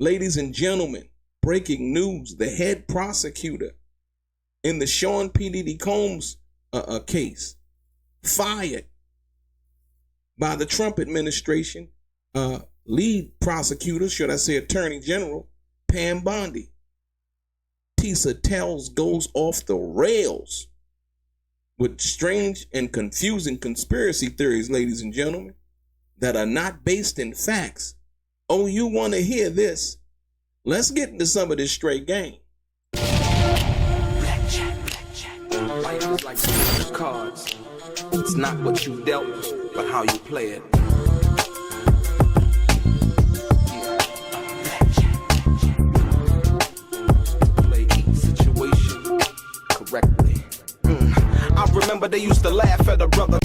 Ladies and gentlemen, breaking news, the head prosecutor in the Sean P. Diddy Combs case, fired by the Trump administration, lead prosecutor, should I say Attorney General, Pam Bondi. Tisa Tells goes off the rails with strange and confusing conspiracy theories, ladies and gentlemen, that are not based in facts. Oh, you want to hear this? Let's get into some of this straight game. Life is like the cards. It's not what you dealt, but how you play it. Play each situation correctly. I remember they used to laugh at a brother.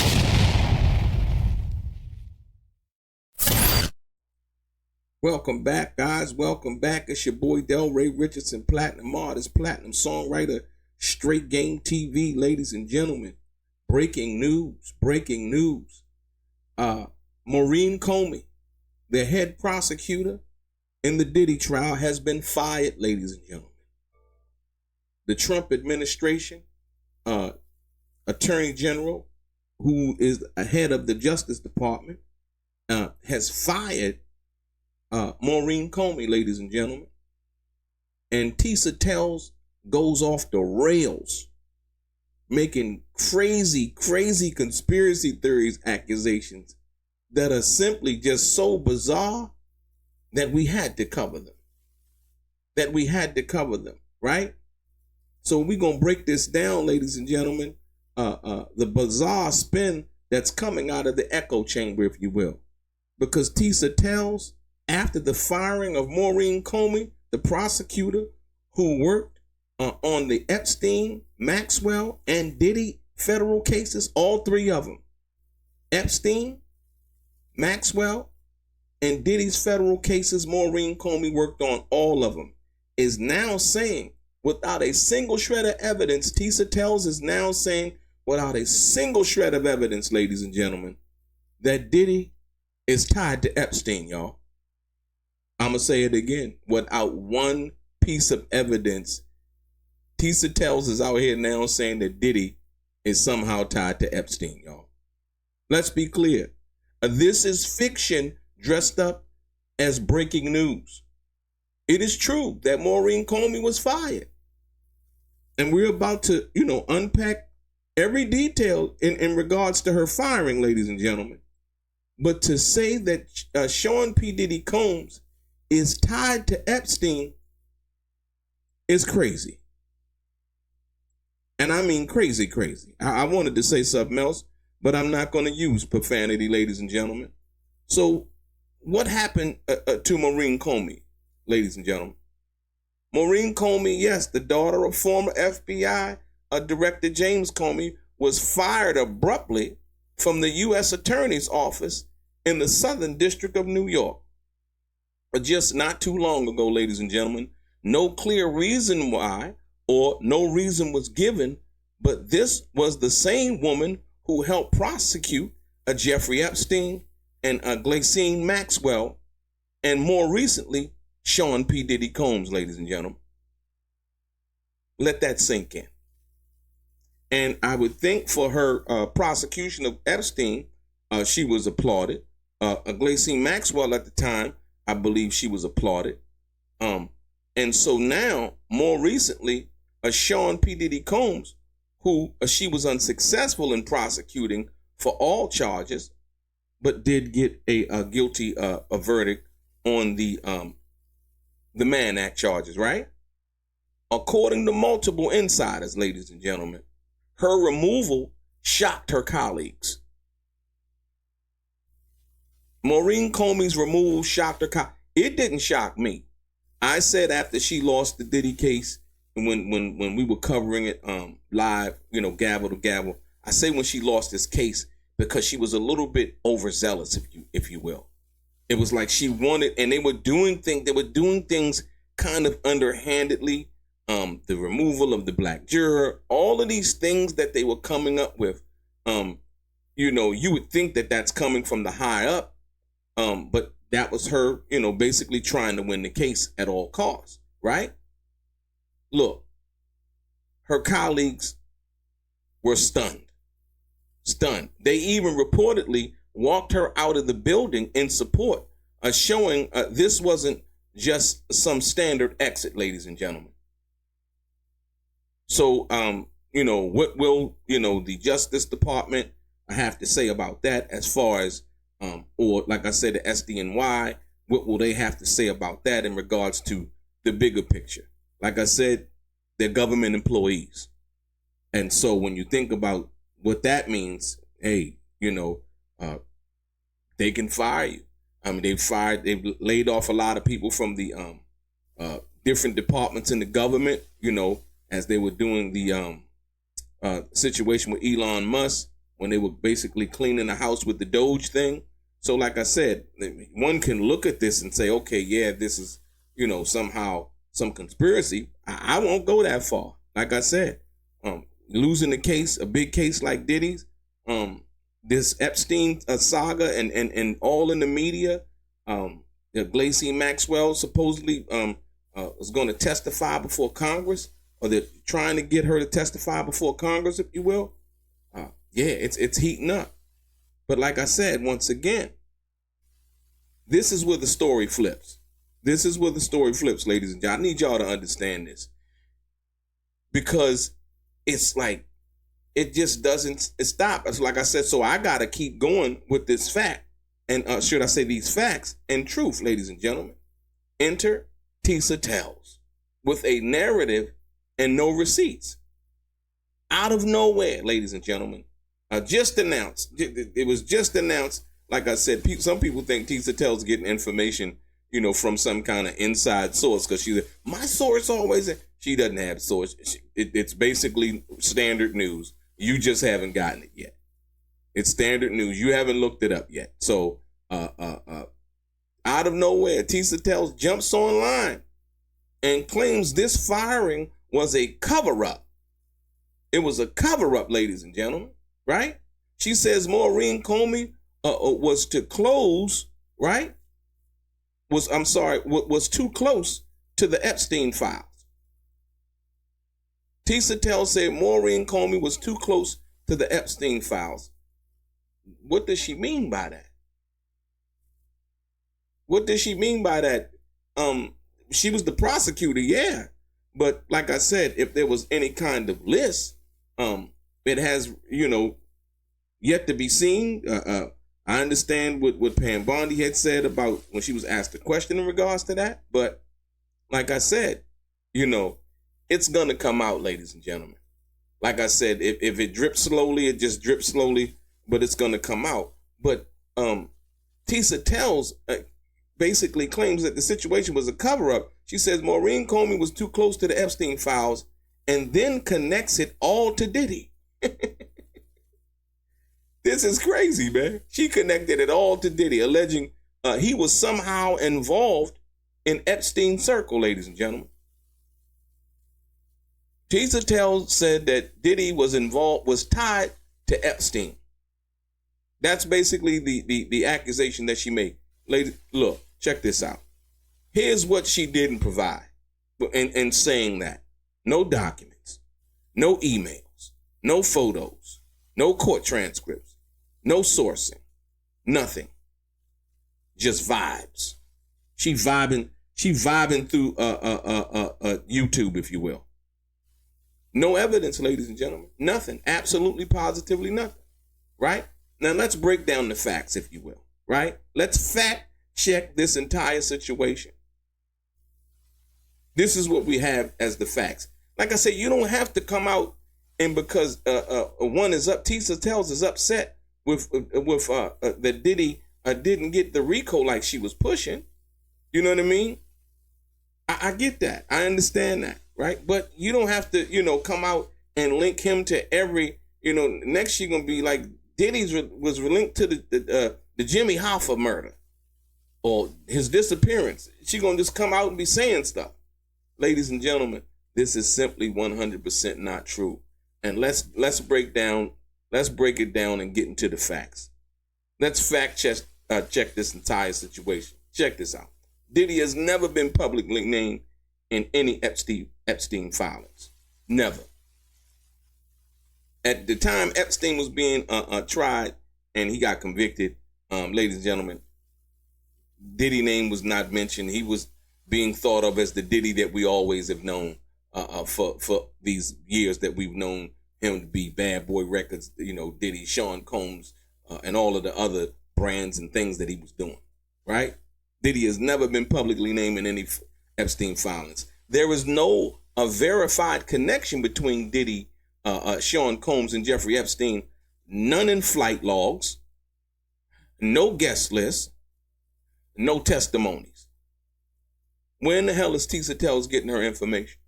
Welcome back, guys. Welcome back. It's your boy Delray Richardson, platinum artist, platinum songwriter, StraightGameTV, ladies and gentlemen. Breaking news, breaking news. Maurene Comey, the head prosecutor in the Diddy trial, has been fired, ladies and gentlemen. The Trump administration, Attorney General, who is ahead of the Justice Department, has fired Maurene Comey, ladies and gentlemen. And Tisa Tells goes off the rails, making crazy conspiracy theories, accusations that are simply just so bizarre that we had to cover them. Right? So we're going to break this down, ladies and gentlemen. The bizarre spin that's coming out of the echo chamber, if you will. Because Tisa Tells, after the firing of Maurene Comey, the prosecutor who worked on the Epstein, Maxwell, and Diddy federal cases, all three of them, Epstein, Maxwell, and Diddy's federal cases, Maurene Comey worked on all of them, is now saying, without a single shred of evidence, Tisa Tells is now saying, without a single shred of evidence, ladies and gentlemen, that Diddy is tied to Epstein, y'all. I'm going to say it again. Without one piece of evidence, Tisa Tells is out here now saying that Diddy is somehow tied to Epstein, y'all. Let's be clear. This is fiction dressed up as breaking news. It is true that Maurene Comey was fired. And we're about to, unpack every detail in regards to her firing, ladies and gentlemen. But to say that Sean P. Diddy Combs is tied to Epstein is crazy. And I mean crazy. I wanted to say something else, but I'm not going to use profanity, ladies and gentlemen. So what happened to Maurene Comey, ladies and gentlemen? Maurene Comey, yes, the daughter of former FBI Director James Comey, was fired abruptly from the U.S. Attorney's Office in the Southern District of New York. Just not too long ago, ladies and gentlemen. No clear reason why, or no reason was given, but this was the same woman who helped prosecute Jeffrey Epstein and Ghislaine Maxwell, and more recently, Sean P. Diddy Combs, ladies and gentlemen. Let that sink in. And I would think for her prosecution of Epstein, she was applauded. Ghislaine Maxwell at the time, I believe she was applauded. And so now, more recently, Sean P. Diddy Combs, who she was unsuccessful in prosecuting for all charges, but did get a guilty a verdict on the Mann Act charges, right? According to multiple insiders, ladies and gentlemen, her removal shocked her colleagues. Maurene Comey's removal shocked her. It didn't shock me. I said after she lost the Diddy case, and when we were covering it live, gavel to gavel, I say when she lost this case because she was a little bit overzealous, if you will. It was like she wanted, and they were doing things kind of underhandedly. The removal of the black juror, all of these things that they were coming up with. You would think that that's coming from the high up. But that was her, basically trying to win the case at all costs, right? Look, her colleagues were stunned. They even reportedly walked her out of the building in support, showing this wasn't just some standard exit, ladies and gentlemen. So, what will, the Justice Department have to say about that as far as, or like I said, the SDNY, what will they have to say about that in regards to the bigger picture? Like I said, they're government employees. And so when you think about what that means, hey, they can fire you. I mean, they've laid off a lot of people from the different departments in the government, as they were doing the situation with Elon Musk when they were basically cleaning the house with the Doge thing. So like I said, one can look at this and say, okay, yeah, this is, somehow some conspiracy. I won't go that far. Like I said, losing a case, a big case like Diddy's, this Epstein saga and all in the media, Glacy Maxwell supposedly was going to testify before Congress, or they're trying to get her to testify before Congress, if you will. Yeah, it's heating up. But like I said, once again, this is where the story flips. This is where the story flips, ladies and gentlemen. I need y'all to understand this. Because it's like, it just doesn't stop. It's like I said, so I got to keep going with this fact. And should I say these facts and truth, ladies and gentlemen. Enter Tisa Tells with a narrative and no receipts. Out of nowhere, ladies and gentlemen. Just announced. It was just announced. Like I said, some people think Tisa Tells getting information, from some kind of inside source, because she's my source always. She doesn't have a source. It's basically standard news. You just haven't gotten it yet. It's standard news. You haven't looked it up yet. So, out of nowhere, Tisa Tells jumps online and claims this firing was a cover-up. It was a cover-up, ladies and gentlemen, right? She says Maurene Comey was to close, right? Was too close to the Epstein files. Tisa Tells said Maurene Comey was too close to the Epstein files. What does she mean by that? What does she mean by that? She was the prosecutor, yeah. But like I said, if there was any kind of list, it has, yet to be seen. I understand what Pam Bondi had said about when she was asked a question in regards to that. But like I said, it's going to come out, ladies and gentlemen. Like I said, if it drips slowly, it just drips slowly, but it's going to come out. But Tisa Tells basically claims that the situation was a cover-up. She says Maurene Comey was too close to the Epstein files and then connects it all to Diddy. This is crazy, man. She connected it all to Diddy, alleging he was somehow involved in Epstein's circle, ladies and gentlemen. Tisa Tells said that Diddy was tied to Epstein. That's basically the accusation that she made. Ladies, look, check this out. Here's what she didn't provide in saying that. No documents, no emails, no photos, no court transcripts, no sourcing, nothing. Just vibes. She vibing through YouTube, if you will. No evidence, ladies and gentlemen. Nothing. Absolutely, positively nothing. Right? Now let's break down the facts, if you will. Right? Let's fact check this entire situation. This is what we have as the facts. Like I said, you don't have to come out and because one is up, Tisa Tells is upset with that Diddy didn't get the RICO like she was pushing. You know what I mean? I get that. I understand that. Right? But you don't have to, come out and link him to every, next you're going to be like Diddy's was linked to the Jimmy Hoffa murder or his disappearance. She's going to just come out and be saying stuff. Ladies and gentlemen, this is simply 100% not true. And let's break it down and get into the facts. Let's fact check this entire situation. Check this out. Diddy has never been publicly named in any Epstein filings. Never. At the time Epstein was being tried and he got convicted, ladies and gentlemen, Diddy name was not mentioned. He was being thought of as the Diddy that we always have known for these years that we've known him to be. Bad Boy Records, Diddy, Sean Combs, and all of the other brands and things that he was doing, right? Diddy has never been publicly named in any Epstein filings. There is no verified connection between Diddy, Sean Combs, and Jeffrey Epstein. None in flight logs, no guest list, no testimonies. Where in the hell is Tisa Tells getting her information?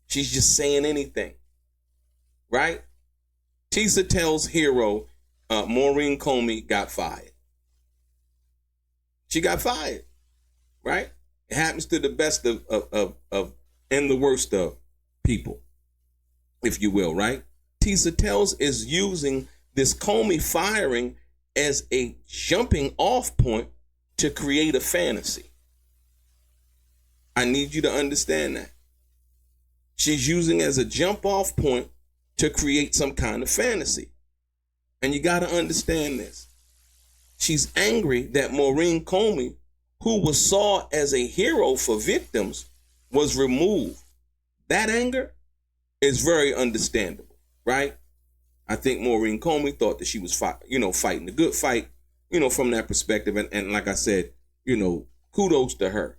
She's just saying anything, right? Tisa Tells' hero, Maurene Comey, got fired. She got fired, right? It happens to the best of and the worst of people, if you will, right? Tisa Tells is using this Comey firing as a jumping off point to create a fantasy. I need you to understand that. She's using as a jump off point to create some kind of fantasy. And you got to understand this. She's angry that Maurene Comey, who was saw as a hero for victims, was removed. That anger is very understandable, right? I think Maurene Comey thought that she was fighting a good fight, from that perspective. And like I said, kudos to her.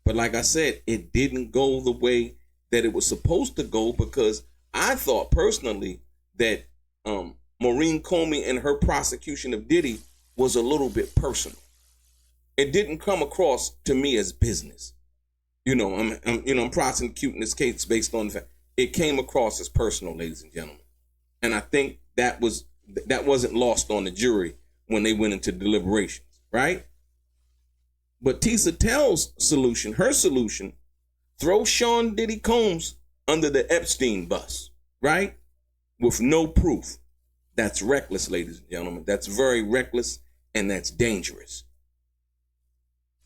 But like I said, it didn't go the way that it was supposed to go, because I thought personally that Maurene Comey and her prosecution of Diddy was a little bit personal. It didn't come across to me as business. I'm prosecuting this case based on the fact it came across as personal, ladies and gentlemen. And I think that wasn't lost on the jury when they went into deliberations, right? But Tisa Tells' solution, her solution, throw Sean Diddy Combs under the Epstein bus, right? With no proof. That's reckless, ladies and gentlemen. That's very reckless, and that's dangerous.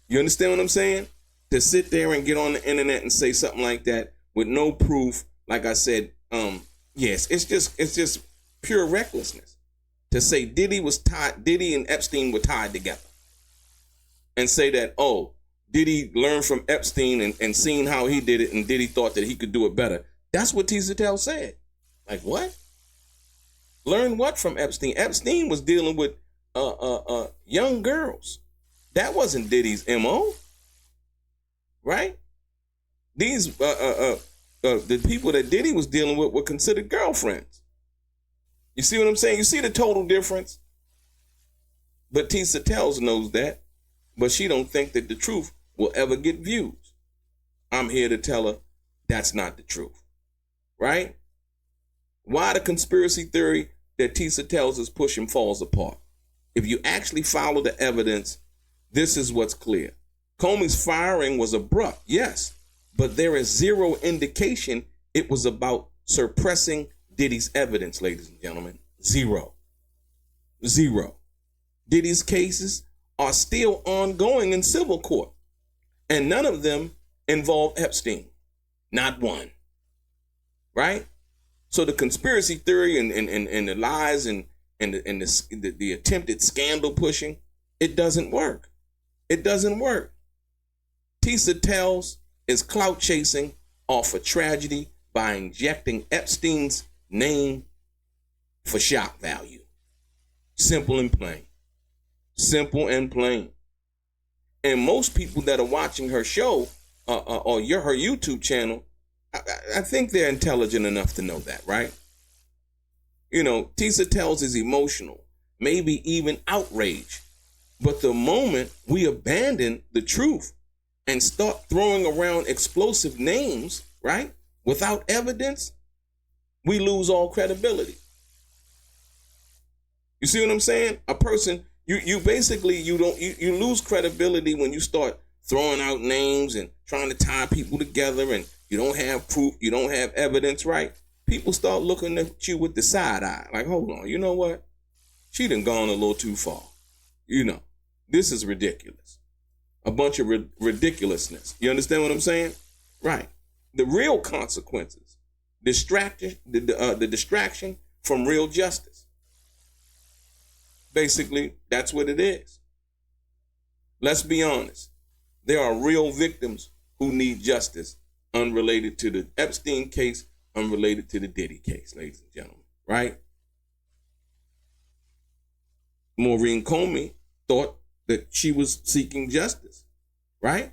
You understand what I'm saying? To sit there and get on the internet and say something like that with no proof, like I said, yes, it's just pure recklessness. To say Diddy and Epstein were tied together. And say that, Diddy learned from Epstein and seen how he did it, and Diddy thought that he could do it better. That's what Tisa Tells said. Like, what? Learn what from Epstein? Epstein was dealing with young girls. That wasn't Diddy's MO, right? These the people that Diddy was dealing with were considered girlfriends. You see what I'm saying? You see the total difference? But Tisa Tells knows that, but she don't think that the truth will ever get views. I'm here to tell her that's not the truth, right? Why the conspiracy theory that Tisa Tells is pushing falls apart? If you actually follow the evidence, this is what's clear. Comey's firing was abrupt, yes, but there is zero indication it was about suppressing Diddy's evidence, ladies and gentlemen. Zero. Diddy's cases are still ongoing in civil court, and none of them involve Epstein. Not one. Right? So the conspiracy theory and the lies and the attempted scandal pushing, it doesn't work. It doesn't work. Tisa Tells is clout chasing off a tragedy by injecting Epstein's name for shock value. Simple and plain. Simple and plain. And most people that are watching her show or her YouTube channel, I think they're intelligent enough to know that, right? Tisa Tells is emotional, maybe even outraged. But the moment we abandon the truth and start throwing around explosive names, right, without evidence, we lose all credibility. You see what I'm saying? A person, you basically, you lose credibility when you start throwing out names and trying to tie people together, and you don't have proof, you don't have evidence, right? People start looking at you with the side eye, like, hold on, you know what? She done gone a little too far, This is ridiculous. A bunch of ridiculousness. You understand what I'm saying? Right. The real consequences, the distraction from real justice. Basically, that's what it is. Let's be honest. There are real victims who need justice, unrelated to the Epstein case, unrelated to the Diddy case, ladies and gentlemen, right? Maurene Comey thought that she was seeking justice, right?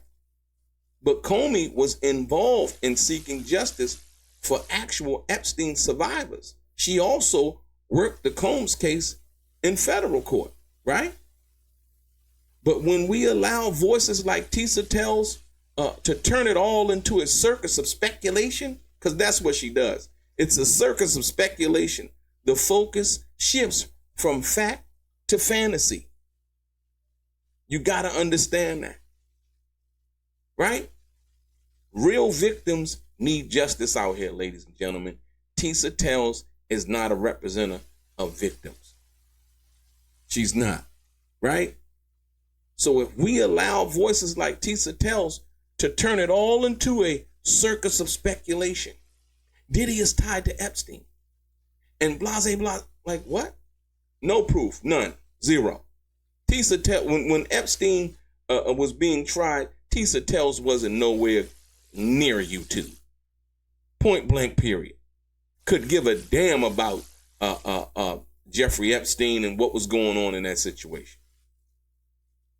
But Comey was involved in seeking justice for actual Epstein survivors. She also worked the Combs case in federal court, right? But when we allow voices like Tisa Tells to turn it all into a circus of speculation, because that's what she does. It's a circus of speculation. The focus shifts from fact to fantasy. You got to understand that, right? Real victims need justice out here, ladies and gentlemen. Tisa Tells is not a representative of victims. She's not, right? So if we allow voices like Tisa Tells to turn it all into a circus of speculation, Diddy is tied to Epstein, and blase blah, like what? No proof, none, zero. Tisa Tells, when Epstein was being tried, Tisa Tells wasn't nowhere near YouTube. Point blank, period. Could give a damn about Jeffrey Epstein and what was going on in that situation.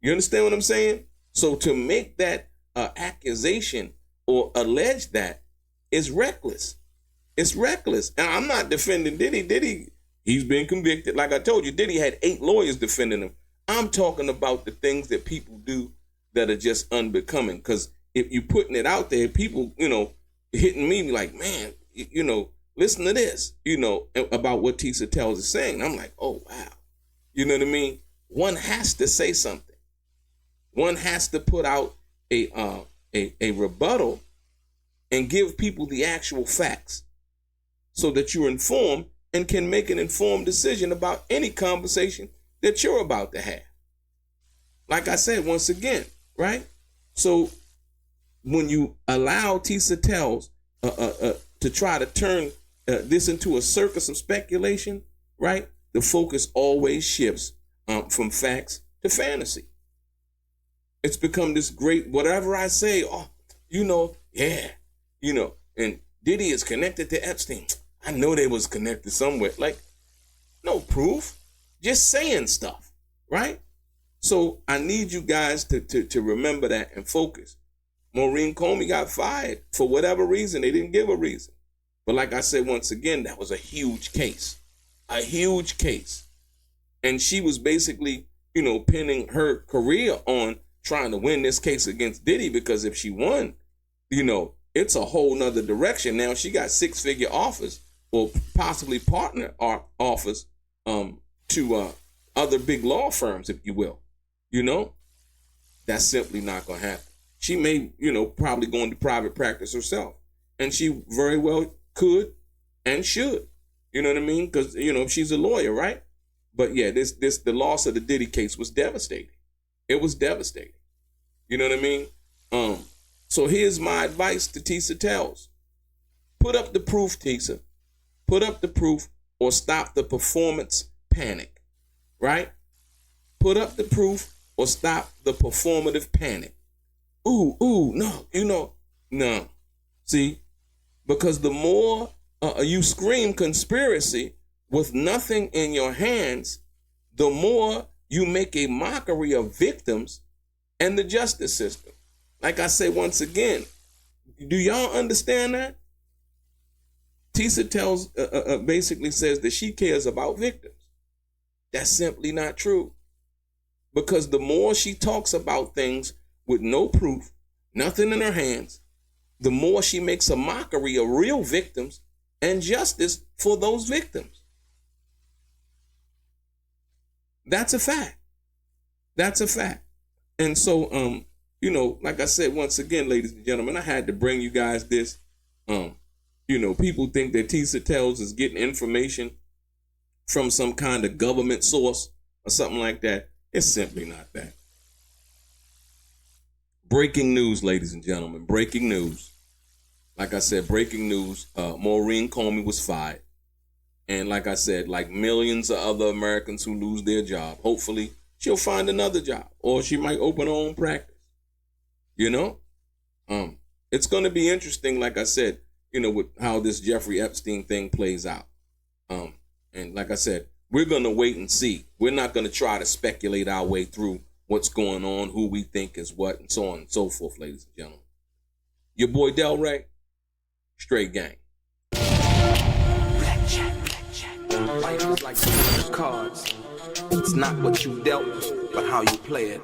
You understand what I'm saying? So to make that accusation or allege that is reckless. It's reckless. And I'm not defending Diddy. Diddy, he's been convicted. Like I told you, Diddy had 8 lawyers defending him. I'm talking about the things that people do that are just unbecoming. Because if you're putting it out there, people, hitting me like, man, listen to this, about what Tisa Tells is saying. I'm like, oh, wow. You know what I mean? One has to say something. One has to put out a rebuttal and give people the actual facts so that you're informed and can make an informed decision about any conversation that you're about to have. Like I said, once again, right? So when you allow Tisa Tells to try to turn this into a circus of speculation, right? The focus always shifts from facts to fantasy. It's become this great, whatever I say, and Diddy is connected to Epstein. I know they was connected somewhere. Like, no proof, just saying stuff, right? So I need you guys to remember that and focus. Maurene Comey got fired for whatever reason. They didn't give a reason. But like I said, once again, that was a huge case. And she was basically, pinning her career on trying to win this case against Diddy, because if she won, it's a whole nother direction. Now she got 6-figure offers or possibly partner offers to other big law firms, if you will. That's simply not going to happen. She may, probably go into private practice herself, and she very well could and should. You know what I mean? Because, she's a lawyer, right? But yeah, the loss of the Diddy case was devastating. It was devastating. You know what I mean? So here's my advice to Tisa Tells. Put up the proof, Tisa. Put up the proof or stop the performance panic, right? Put up the proof or stop the performative panic. No. See, because the more you scream conspiracy with nothing in your hands, the more you make a mockery of victims and the justice system. Like I say once again, do y'all understand that? Tisa Tells basically says that she cares about victims. That's simply not true. Because the more she talks about things with no proof, nothing in her hands, the more she makes a mockery of real victims and justice for those victims. That's a fact. And so, like I said, once again, ladies and gentlemen, I had to bring you guys this. People think that Tisa Tells is getting information from some kind of government source or something like that. It's simply not that. breaking news, ladies and gentlemen. Breaking news. Like I said, breaking news. Maurene Comey was fired. And like I said, like millions of other Americans who lose their job, hopefully she'll find another job, or she might open her own practice. You know? It's going to be interesting, like I said, you know, with how this Jeffrey Epstein thing plays out. And like I said, we're going to wait and see. We're not going to try to speculate our way through what's going on, who we think is what, and so on and so forth, ladies and gentlemen. Your boy Delray, Straight Gang. Life is like those cards. It's not what you dealt, but how you play it.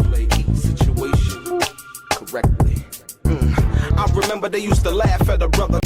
Play each situation correctly. I remember they used to laugh at a brother.